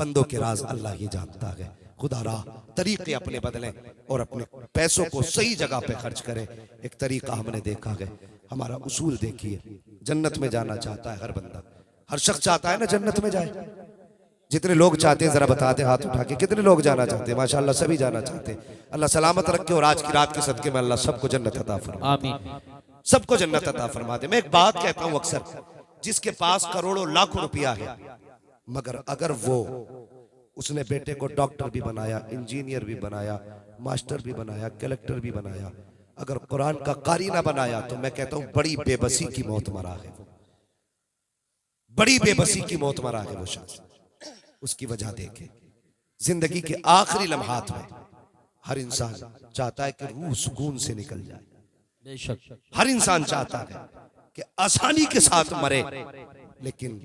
बंदों के राज अल्लाह ही जानता है। खुदा राह तरीके अपने बदलें और अपने पैसों को सही जगह पे खर्च करें। एक तरीका हमने देखा है, हमारा उसूल देखिए, जन्नत में जाना चाहता है हर बंदा, हर शख्स चाहता है ना जन्नत में जाए। जितने लोग चाहते हैं जरा बताते हाथ उठा के, कितने लोग जाना चाहते हैं? माशाअल्लाह सभी जाना चाहते हैं। अल्लाह सलामत रखे और आज की रात के सदके में अल्लाह सबको जन्नत अता फरमा, आमीन। सबको जन्नत अता फरमा दे। मैं एक बात कहता हूं अक्सर, जिसके पास करोड़ों लाखों रुपया है, मगर अगर वो उसने बेटे को डॉक्टर भी बनाया, इंजीनियर भी बनाया, मास्टर भी बनाया, कलेक्टर भी बनाया, अगर कुरान का कारी ना बनाया, तो मैं कहता हूं बड़ी बेबसी की मौत मरा है वो, बड़ी बेबसी की मौत मरा है वो शख्स। उसकी वजह देखे, जिंदगी के आखिरी लम्हात में हर इंसान चाहता है कि रूह सुकून से निकल जाए। बेशक हर इंसान चाहता है कि आसानी के साथ मरे, लेकिन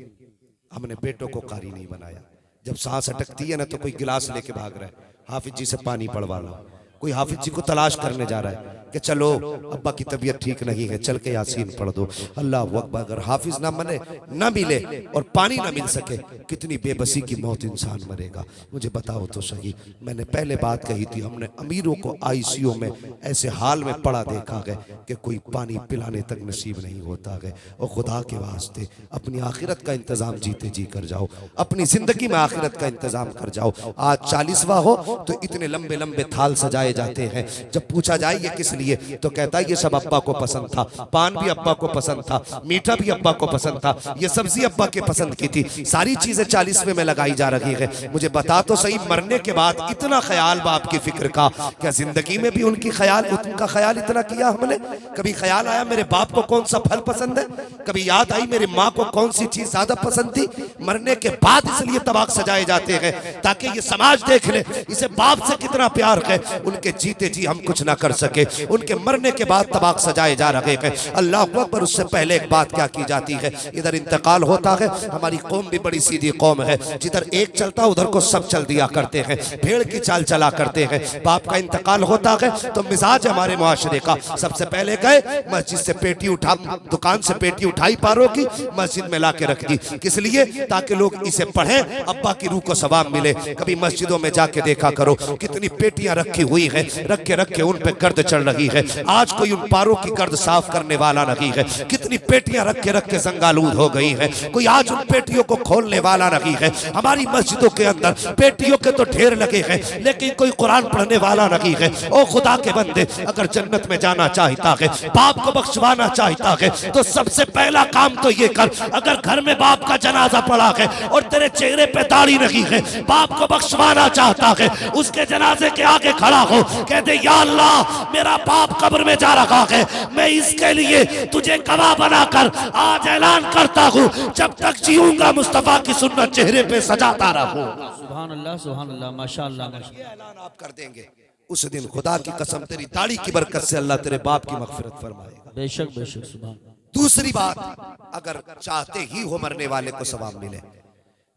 हमने बेटों को कारी नहीं बनाया। जब सांस अटकती है ना तो कोई गिलास लेके भाग रहा है, हाफिज जी से पानी पड़वा लो। कोई हाफिज जी को तलाश करने जा रहा है कि चलो अब्बा की तबीयत ठीक नहीं है, चल के यासीन पढ़ दो। अल्लाह अकबर। अगर हाफिज ना मने, ना मिले और पानी ना मिल सके, कितनी बेबसी की मौत इंसान मरेगा। मुझे बताओ तो सही, मैंने पहले बात कही थी, हमने अमीरों को आईसीयू में ऐसे हाल में पड़ा देखा है कि कोई पानी पिलाने तक नसीब नहीं होता है। और खुदा के वास्ते अपनी आखिरत का इंतजाम जीते जी कर जाओ, अपनी जिंदगी में आखिरत का इंतजाम कर जाओ। आज 40वां हो तो इतने लंबे लंबे थाल सजाए जाते हैं। जब पूछा जाए ये किस लिए, तो कहता है ये सब अब्बा को पसंद था, पान भी अब्बा को पसंद था, मीठा भी अब्बा को पसंद था, ये सब्जी अब्बा के पसंद की थी, सारी चीजें 40वें में लगाई जा रही है। मुझे बता तो सही, मरने के बाद इतना ख्याल बाप की फिक्र का, क्या जिंदगी में भी उनका ख्याल इतना किया हमने? कभी ख्याल आया मेरे बाप को कौन सा फल पसंद है? कभी याद आई मेरी माँ को कौन सी चीज ज्यादा पसंद थी? मरने के बाद इसलिए तबाक सजाए जाते हैं ताकि ये समाज देख ले इसे बाप से कितना प्यार है। उनके जीते जी हम कुछ ना कर सके, उनके मरने के बाद तबाक सजाए जा रहे हैं। अल्लाह अकबर। उससे पहले एक बात क्या की जाती है, इधर इंतकाल होता है। हमारी कौम भी बड़ी सीधी कौम है, जिधर एक चलता उधर को सब चल दिया करते हैं, भेड़ की चाल चला करते हैं। बाप का इंतकाल होता है तो मिजाज हमारे मुआशरे का, सबसे पहले गए मस्जिद से पेटी उठा, दुकान से पेटी उठाई पारों की, मस्जिद में ला के रख दी। किस लिए? ताकि लोग इसे पढ़ें, अब्बा की रूह को सवाब मिले। कभी मस्जिदों में जाके देखा करो कितनी पेटियां रखी हुई है, रख के उन पे गर्द चढ़ रही है। आज कोई उन पारों की गर्द साफ करने वाला नहीं है। कितनी पेटियां रख के जंगालूद हो गई है, कोई आज उन पेटियों को खोलने वाला नहीं है। हमारी मस्जिदों के अंदर पेटियों के तो ढेर लगे हैं, लेकिन कोई कुरान पढ़ने वाला नहीं है। ओ खुदा के बंदे, अगर जन्नत में जाना चाहता है, बाप को बख्शवाना चाहता है, तो सबसे पहला काम तो ये कर, अगर घर में बाप का जनाजा पड़ा है और तेरे चेहरे पे दाढ़ी नहीं है, बाप को बख्शवाना चाहता है, उसके जनाजे के आगे खड़ा हो, कहते या अल्लाह मेरा बाप कब्र में जा रहा है, मैं इसके लिए तुझे गवाह बनाकर आज ऐलान करता हूँ, जब तक जीऊंगा मुस्तफा की सुन्नत चेहरे पे सजाता रहूंगा। सुभान अल्लाह माशाअल्लाह। ये ऐलान आप कर देंगे, उस दिन खुदा की कसम तेरी दाढ़ी की बरकत से अल्लाह तेरे बाप की मगफिरत फरमाएगा। बेशक बेशक। सुभान। दूसरी बात, अगर चाहते ही हो मरने वाले को सवाब मिले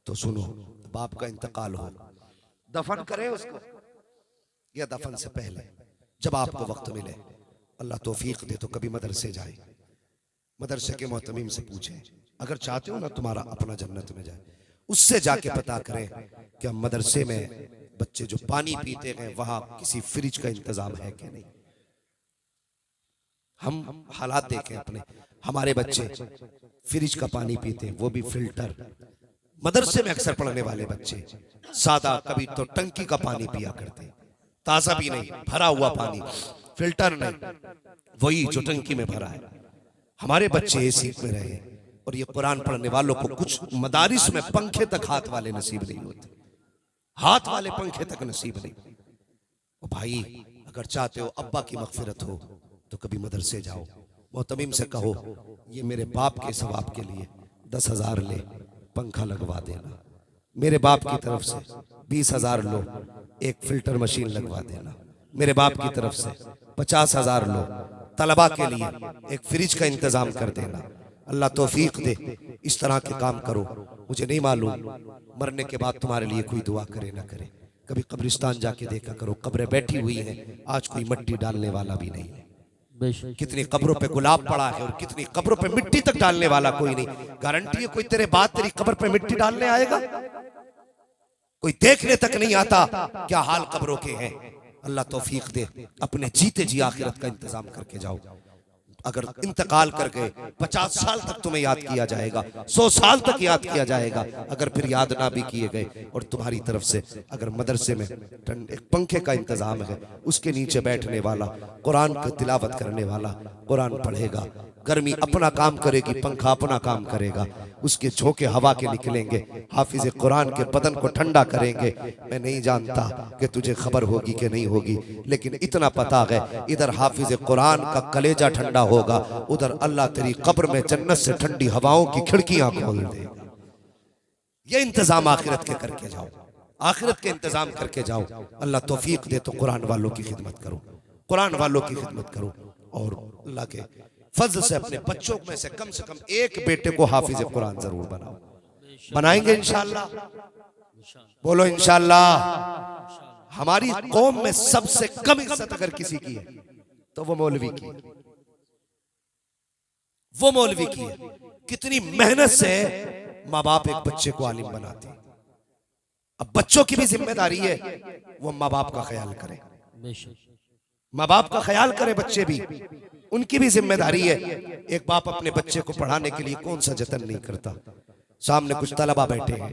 तो सुनो, बाप का इंतकाल हो, दफन करें उसको या दफन से पहले जब आपको वक्त मिले, अल्लाह तौफीक दे तो कभी मदरसे जाए, मदरसे के मोहतमीम से पूछे, अगर चाहते हो ना तुम्हारा अपना जन्नत में जाए, उससे जाके पता करें कि हम मदरसे में बच्चे जो पानी पीते हैं वहां किसी फ्रिज का इंतजाम है कि नहीं। हम हालात देखें अपने, हमारे बच्चे फ्रिज का पानी पीते हैं, वो भी फिल्टर। मदरसे में अक्सर पढ़ने वाले बच्चे सादा, कभी तो टंकी का पानी पिया करते, ताजा भी नहीं, भरा हुआ पानी, फिल्टर नहीं, वही जो टंकी में भरा है। हमारे बच्चे एसी में रहे, और ये कुरान पढ़ने वालों को कुछ मदारिस में पंखे तक हाथ वाले नसीब नहीं होते, हाथ वाले पंखे तक नसीब नहीं। ओ भाई, अगर चाहते हो अब्बा की मगफिरत हो तो कभी मदरसे जाओ, मोहतमीम से कहो ये मेरे बाप के सवाब के लिए 10,000 ले, पंखा लगवा देना। मेरे बाप की तरफ से 20,000 लो, एक फिल्टर मशीन लगवा देना। मेरे बाप की तरफ से 50,000 लो, तलबा के लिए एक फ्रिज का इंतजाम कर देना। अल्लाह तौफीक दे, इस तरह के काम करो। मुझे नहीं मालूम मरने के बाद तुम्हारे लिए कोई दुआ करे ना करे, कभी कब्रिस्तान जाके देखा करो, कब्रें बैठी हुई हैं, आज कोई मिट्टी डालने वाला भी नहीं है। कितनी कब्रों पे गुलाब पड़ा है और कितनी कब्रों पे मिट्टी तक डालने वाला कोई नहीं। गारंटी है कोई तेरे बाद तेरी कब्र पे मिट्टी डालने आएगा? कोई देखने तक नहीं आता क्या हाल कब्रों के हैं। अल्लाह तौफीक दे, अपने जीते जी आखिरत का इंतजाम करके जाओ। अगर इंतकाल कर गए 50 साल तक तुम्हें याद किया जाएगा, 100 साल तक याद किया जाएगा। अगर फिर याद ना भी किए गए और तुम्हारी तरफ से अगर मदरसे में एक पंखे का इंतजाम है, उसके नीचे बैठने वाला, कुरान की तिलावत करने वाला कुरान पढ़ेगा, गर्मी अपना काम करेगी, पंखा अपना काम करेगा, उसके झोंके हवा के निकलेंगे, हाफिज कुरान के बदन को ठंडा करेंगे। मैं नहीं जानता कि तुझे खबर होगी कि नहीं होगी, लेकिन इतना पता है इधर हाफिज कुरान का कलेजा ठंडा होगा, उधर अल्लाह तेरी कब्र में जन्नत से ठंडी हवाओं की खिड़कियां खोल देगा। ये इंतजाम आखिरत के करके जाओ, आखिरत के इंतजाम करके जाओ। अल्लाह तौफीक दे तो कुरान वालों की खिदमत करो, कुरान वालों की खिदमत करो। और अल्लाह के फजल से अपने बच्चों में से कम एक बेटे को हाफिज कुरान जरूर बनाओ। बनाएंगे इंशाअल्लाह, बोलो इंशाअल्लाह। हमारी कौम में सबसे कम इज्जत अगर किसी की है तो वो मौलवी की, वो मौलवी की है। कितनी मेहनत से माँ बाप एक बच्चे को आलिम बनाते हैं। अब बच्चों की भी जिम्मेदारी है वो माँ बाप का ख्याल करें, माँ बाप का ख्याल करें, बच्चे भी, उनकी भी जिम्मेदारी है। एक बाप अपने बच्चे को पढ़ाने के लिए कौन सा जतन नहीं करता। सामने कुछ तलबा बैठे हैं,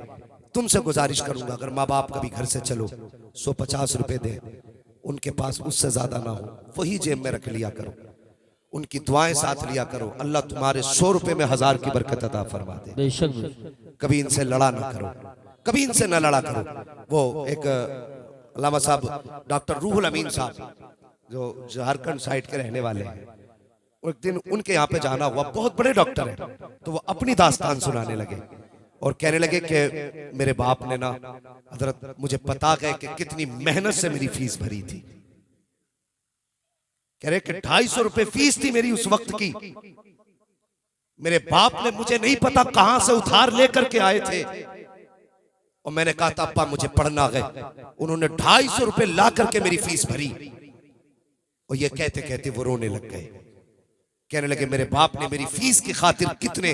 तुमसे गुजारिश करूंगा अगर माँ बाप कभी घर से चलो 150 रुपए दे, उनके पास उससे ज्यादा ना हो, वही जेब में रख लिया करो, उनकी दुआएं साथ लिया करो। अल्लाह तुम्हारे 100 रुपए में 1000 की बरकत अता फरमा दे। बेशक कभी इनसे लड़ा ना करो, कभी इनसे ना लड़ा करो। वो एक अल्लामा साहब डॉक्टर रूहुल अमीन साहब जो झारखंड साइड के रहने वाले हैं, एक दिन उनके यहाँ पे जाना हुआ, बहुत बड़े डॉक्टर हैं, तो वो अपनी दास्तान सुनाने लगे और कहने लगे कि मेरे बाप ने ना हजरत मुझे पता है कि कितनी मेहनत से मेरी फीस भरी थी। कह रहे कि 250 रुपए फीस थी मेरी उस वक्त की, मेरे बाप ने मुझे नहीं पता कहां से उधार लेकर के आए थे और मैंने कहा था अब्बा मुझे पढ़ना है। उन्होंने 250 रुपए ला करके मेरी फीस भरी और ये कहते कहते वो रोने लग गए। कहने लगे मेरे बाप ने मेरी फीस की खातिर कितने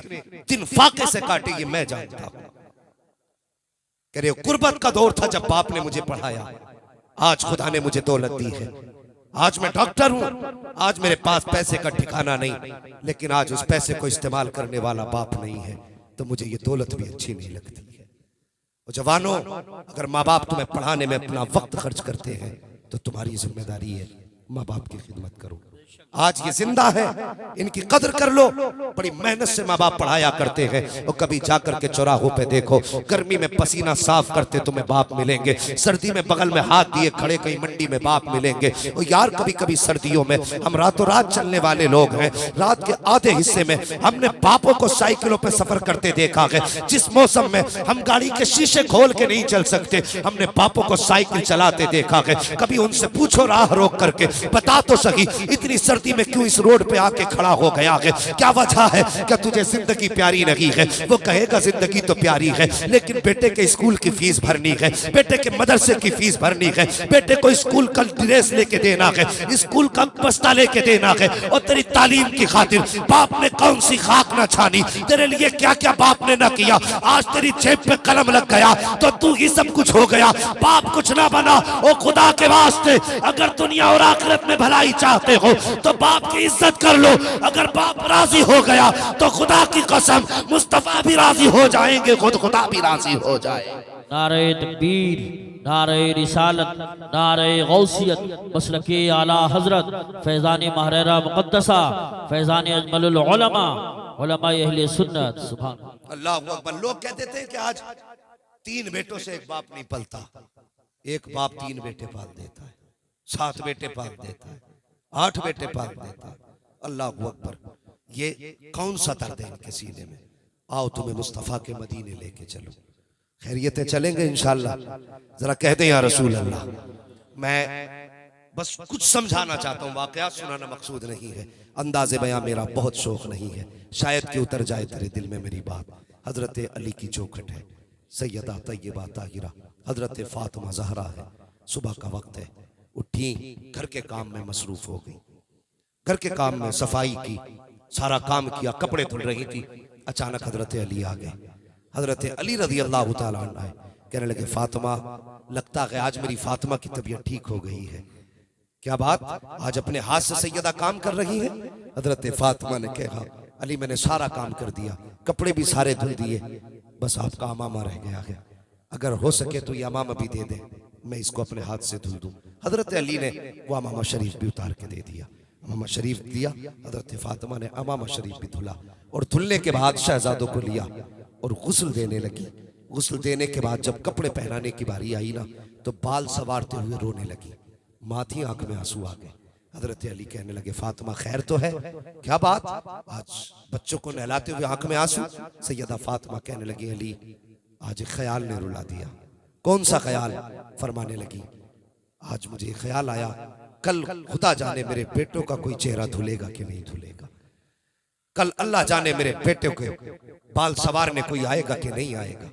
दिन फाके से काटे ये मैं जानता हूं। कह रहे गुर्बत का दौर था जब बाप ने मुझे पढ़ाया, आज खुदा ने मुझे दौलत दी है, आज मैं डॉक्टर हूं, आज मेरे पास पैसे का ठिकाना नहीं, लेकिन आज उस पैसे को इस्तेमाल करने वाला बाप नहीं है, तो मुझे ये दौलत भी अच्छी नहीं लगती है। और जवानों, अगर माँ बाप तुम्हें पढ़ाने में अपना वक्त खर्च करते हैं तो तुम्हारी जिम्मेदारी है माँ बाप की खिदमत करो। आज ये जिंदा है, इनकी कदर कर लो। बड़ी मेहनत से माँ बाप पढ़ाया करते हैं और कभी जाकर के चौराहों पे देखो, गर्मी में पसीना साफ करते तुम्हें बाप मिलेंगे, सर्दी में बगल में हाथ दिए खड़े कहीं मंडी में बाप मिलेंगे। और यार कभी कभी सर्दियों में हम रातों रात चलने वाले लोग हैं, रात के आधे हिस्से में हमने बापों को साइकिलों पे सफर करते देखा है। जिस मौसम में हम गाड़ी के शीशे खोल के नहीं चल सकते, हमने बापों को साइकिल चलाते देखा है। कभी उनसे पूछो राह रोक करके, बता तो सही इतनी सर्दी में क्यों इस रोड पे आके खड़ा हो गया है, क्या वजह है, क्या तुझे जिंदगी प्यारी नहीं है? वो कहेगा जिंदगी तो प्यारी है, लेकिन बेटे के स्कूल की फीस भरनी है, बेटे के मदरसे की फीस भरनी है, बेटे को स्कूल का ड्रेस लेके देना है, स्कूल का बस्ता लेके देना है। और तेरी तालीम की खातिर बाप ने कौन सी खाक ना छानी, तेरे लिए क्या क्या बाप ने ना किया। आज तेरी जेब पे कलम लग गया तो तू ही सब कुछ हो गया, बाप कुछ ना बना। ओ खुदा के वास्ते, अगर दुनिया और आखिरत में भलाई चाहते हो तो बाप की इज्जत कर लो। अगर बाप राजी हो गया तो खुदा की कसम मुस्तफा भी राजी हो जाएंगे, खुद खुदा भी राजी हो जाए। नारे तकबीर, नारे रिसालत, नारे गौसियत, मसलके आला हजरत फैजान महरेरा मुक़द्दसा, फैजान अजमलुल उलमा, उलमा अहले सुन्नत। सुभान अल्लाह अकबर। लोग कहते थे कि आज 3 बेटों से एक बाप नहीं पलता, एक बाप 3 बेटे पाल देता है, 7 बेटे पाल देता है, 8 बेटे पाल देता है। अल्लाह अकबर। ये कौन सा दर्द है इनके सीने में? आओ तुम्हें मुस्तफा के मदीने लेके चलो, खैरियतें चलेंगे इंशाअल्लाह। जरा कह दे या रसूल अल्लाह। मैं बस कुछ समझाना चाहता हूँ, वाकया सुनाना मकसूद नहीं है, अंदाज़े बयां मेरा बहुत शौक नहीं है, शायद कि उतर जाए तेरे दिल में मेरी बात। हजरत अली की चौखट है, सैयदा तैयबा ताहिरा हजरत फातिमा ज़हरा है, सुबह का वक्त है, उठी घर के काम में मसरूफ हो गई, घर के काम में सफाई की, सारा काम किया, कपड़े धुल रही थी। अचानक हजरत अली आ गए। हजरत अली रज़ी अल्लाह तआला अन्हु आए, कहने लगे फातिमा, लगता है आज मेरी फातिमा की तबीयत ठीक हो गई है। क्या बात, आज अपने हाथ से सैयदा काम कर रही है? हजरत फातिमा ने कहा, अली मैंने सारा काम कर दिया, कपड़े भी सारे धुल दिए, बस आपका अमामा रह गया है। अगर हो सके तो ये अमामा भी दे दे, मैं इसको अपने हाथ से धुल दूं। हजरत अली ने वो अमामा शरीफ भी उतार के दे दिया, अमामा शरीफ दिया। हजरत फातिमा ने अमामा शरीफ भी धुला और धुलने के बाद शहजादों को लिया और गुस्ल देने लगी। गुस्ल देने के बाद जब कपड़े पहनाने की बारी आई ना, तो बाल सवारते हुए रोने लगी, माथी आंख में आंसू आ गए। हजरत अली कहने लगे, फातिमा खैर तो है? क्या बात, आज बच्चों को नहलाते हुए आंख में आंसू? सैयदा फातिमा कहने लगी, अली आज एक ख्याल ने रुला दिया। कौन सा ख्याल? फरमाने लगी, आज मुझे ख्याल आया, कल खुदा जाने मेरे बेटों का कोई चेहरा धुलेगा कि नहीं धुलेगा। कल अल्लाह जाने मेरे बेटे के बाल सवारने कोई आएगा कि नहीं आएगा।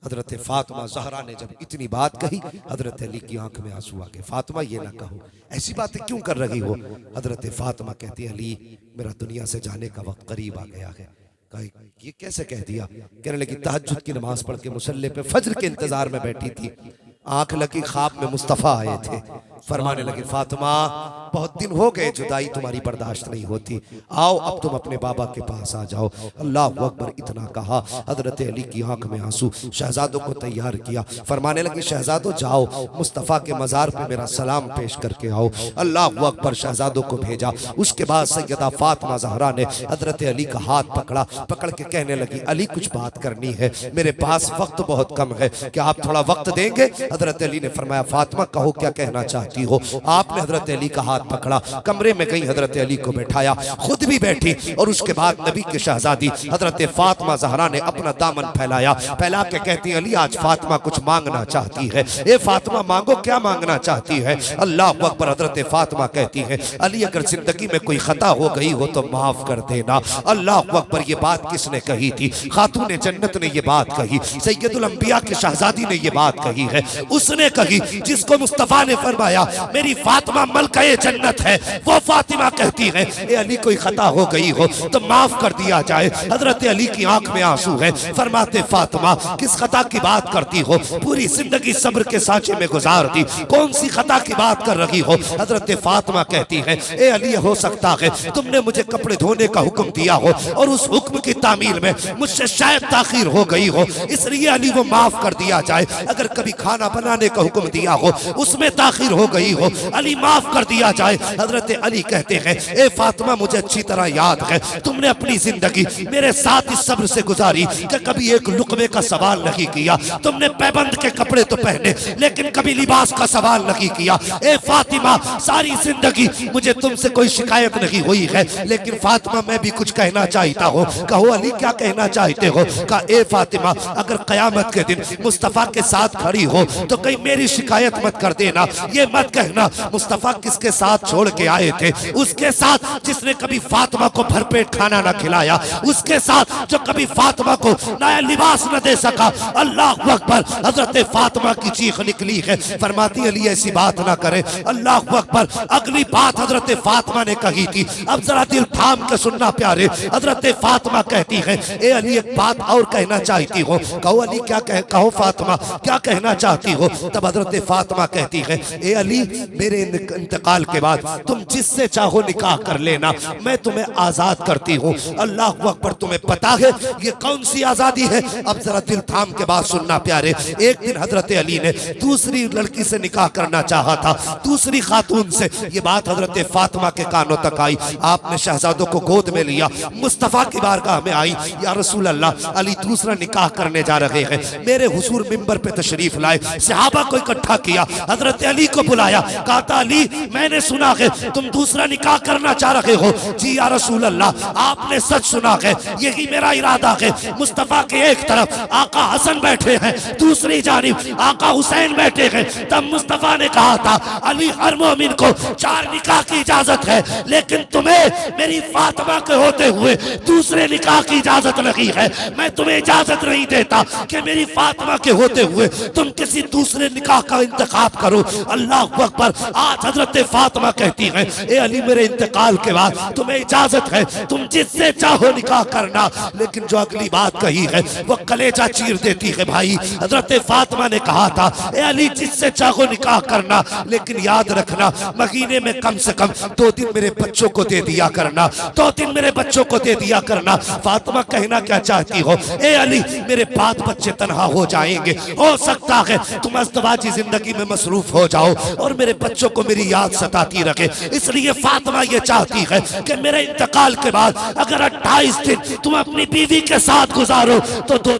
हजरत फातिमा ज़हरा ने जब इतनी बात कही, हजरत अली की आंख में आंसू आ गए। फातिमा ये ना कहो, ऐसी बातें क्यों कर रही हो? हजरत फातिमा कहती है, अली मेरा दुनिया से जाने का वक्त करीब आ गया है। कहा, ये कैसे कह दिया? कहने लगी, तहज्जुद की नमाज पढ़ के मुसल्ले पे फज्र के इंतजार में बैठी थी, आंख लगी, ख्वाब में मुस्तफ़ा आए थे। फरमाने लगे, फातिमा बहुत दिन हो गए, जुदाई तुम्हारी बर्दाश्त नहीं होती, आओ अब तुम अपने बाबा के पास आ जाओ। अल्लाह अकबर इतना कहा, हजरत अली की आंख में आंसू। शहजादों को तैयार किया, फरमाने लगे, शहजादों जाओ मुस्तफ़ा के मज़ार पे मेरा सलाम पेश करके आओ। अल्लाह अकबर, शहजादों को भेजा। उसके बाद सैयदा फातिमा ज़हरा ने हजरत अली का हाथ पकड़ा, पकड़ के कहने लगी, अली कुछ बात करनी है, मेरे पास वक्त बहुत कम है, क्या आप थोड़ा वक्त देंगे? हजरत अली ने फरमाया, फातिमा कहो क्या कहना चाहती हो। आपने हजरत अली का हाथ पकड़ा, कमरे में गई, हजरत अली को बैठाया, खुद भी बैठी और उसके बाद नबी के शहजादी हजरत फातिमा ज़हरा ने अपना दामन फैलाया, फैला के कहती, अली आज फातिमा कुछ मांगना चाहती है। ए फातिमा मांगो, क्या मांगना चाहती है? अल्लाह अकबर। हजरत फातिमा कहती है, अली अगर जिंदगी में कोई खता हो गई हो तो माफ कर देना। अल्लाह अकबर। ये बात किसने कही थी? खातून जन्नत ने ये बात कही, सैयदुल अंबिया की शहजादी ने ये बात कही है। उसने कही जिसको मुस्तफा ने फरमाया मेरी फातिमा मलकाए जन्नत है, वो फातिमा कहती है, ए अली कोई खता हो गई हो तो माफ कर दिया जाए। हजरत अली की आंख में आंसू है, फरमाते, फातिमा किस खता की बात करती हो? पूरी जिंदगी सब्र के सांचे में गुजार दी, कौन सी खता की बात कर रही हो? हजरत फातिमा कहती है, ए अली हो सकता है तुमने मुझे कपड़े धोने का हुक्म दिया हो और उस हुक्म की तामील में मुझसे शायद ताखीर हो गई हो, इसलिए अली वो माफ कर दिया जाए। अगर कभी खाना बनाने का हुक्म दिया हो, उसमें ताखीर हो गई हो, अली माफ कर दिया जाए। हजरत अली कहते हैं, ए फातिमा मुझे अच्छी तरह याद है तुमने अपनी जिंदगी मेरे साथ इस सब्र से गुजारी कि कभी एक लुकमे का सवाल नहीं किया। तुमने पैबंद के कपड़े तो पहने लेकिन कभी लिबास का सवाल नहीं किया। ए फातिमा सारी जिंदगी मुझे तुमसे कोई शिकायत नहीं हुई है, लेकिन फातिमा मैं भी कुछ कहना चाहता हूँ। कहो अली क्या कहना चाहते हो? कहा, ए फातिमा अगर कयामत के दिन मुस्तफा के साथ खड़ी हो तो कहीं मेरी शिकायत मत कर देना। ये मत कहना मुस्तफा किसके साथ छोड़ के आए थे, उसके साथ जिसने कभी फातिमा को भरपेट खाना ना खिलाया, उसके साथ जो कभी फातिमा को नया लिबास न दे सका। अल्लाह अकबर। हजरत फातिमा की चीख निकली है, फरमाती अली ऐसी बात ना करे। अल्लाह अकबर। अगली बात हजरत फातिमा ने कही थी, अब जरा दिल थाम के सुनना प्यारे। हजरत फातिमा कहती है, ए अली एक बात और कहना चाहती हो। कहो अली क्या कहो फातिमा क्या कहना चाहती हो? तब हजरत फातिमा कहती है, ए अली मेरे इंतकाल के बाद तुम जिससे चाहो निकाह कर लेना, मैं तुम्हें आजाद करती हूँ। अल्लाह अकबर। तुम्हें पता है ये कौन सी आजादी है? अब जरा दिल थाम के बात सुनना प्यारे। एक दिन हजरत अली ने दूसरी लड़की से निकाह करना चाहा था, दूसरी खातून से। ये बात हजरत फातिमा के कानों तक आई। आपने शहजादों को गोद में लिया, मुस्तफा की बारगाह में आई, या रसूल अल्लाह अली दूसरा निकाह करने जा रहे हैं। मेरे हुजूर मिंबर पे तशरीफ लाए, सहाबा को इकट्ठा किया, हजरत अली को बुलाया, कहा था अली मैंने सुना है तुम दूसरा निकाह करना चाह रहे हो। जी या रसूल अल्लाह आपने सच सुना है, यही मेरा इरादा है। मुस्तफा के एक तरफ आका हसन बैठे हैं, दूसरी जानिब आका हुसैन बैठे हैं। तब मुस्तफा ने कहा था अली हर मोमिन को 4 निकाह की इजाजत है, लेकिन तुम्हें मेरी फातिमा के होते हुए दूसरे निकाह की इजाजत नहीं है। मैं तुम्हें इजाजत नहीं देता कि मेरी फातिमा के होते हुए तुम किसी दूसरे निकाह का इंतखाब करो। अल्लाह अल्लाह अकबर। आज हजरत फातिमा कहती है, ए अली मेरे इंतकाल के बाद तुम्हें इजाजत है, तुम जिससे चाहो निकाह करना। लेकिन जो अगली बात कही है वो कलेजा चीर देती है भाई। हजरत फातिमा ने कहा था, ए अली जिससे चाहो निकाह करना, लेकिन याद रखना महीने में कम से कम 2 दिन मेरे बच्चों को दे दिया करना, 2 दिन मेरे बच्चों को दे दिया करना। फातिमा कहना क्या चाहती हो, ए अली मेरे बात बच्चे तनहा हो जाएंगे, हो सकता है तुम अज़दवाजी जिंदगी में मसरूफ हो जाओ और मेरे बच्चों को मेरी याद सताती रखे। इसलिए फातिमा ये चाहती है कि मेरे इंतकाल के बाद अगर 28 दिन तुम अपनी बीवी के साथ गुजारो तो